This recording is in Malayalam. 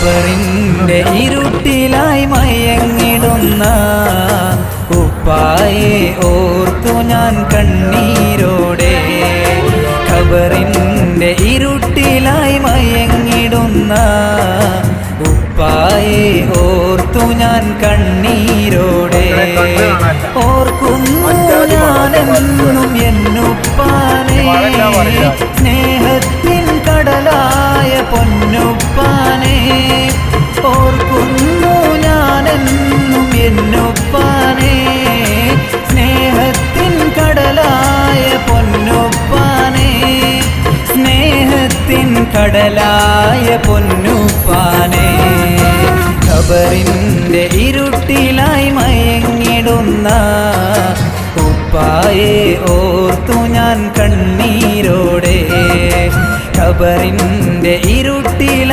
ഖബറിന്റെ ഇരുട്ടിലായി മയങ്ങിടുന്ന ഉപ്പായെ ഓർത്തു ഞാൻ കണ്ണീരോടെ. ഖബറിന്റെ ഇരുട്ടിലായി മയങ്ങിടുന്ന ഉപ്പായെ ഓർത്തു ഞാൻ കണ്ണീരോടെ. ഓർക്കുന്നു ഞാനെന്നും എന്നുപ്പാനെ, സ്നേഹത്തിൻ കടലായ പൊന്നുപ്പാനെ. ഓർക്കുന്നു ഞാനെന്നും എന്നുപ്പാനെ, സ്നേഹത്തിൻ കടലായ പൊന്നുപ്പാനെ, സ്നേഹത്തിൻ കടലായ പൊന്നുപ്പാനെ. ഖബറിന്റെ ഇരുട്ടിലായി മയങ്ങിടുന്ന ഉപ്പായെ ഓർത്തു ഞാൻ കണ്ണീരോടെ. ഖബറിന്റെ ഇരുട്ടിലായി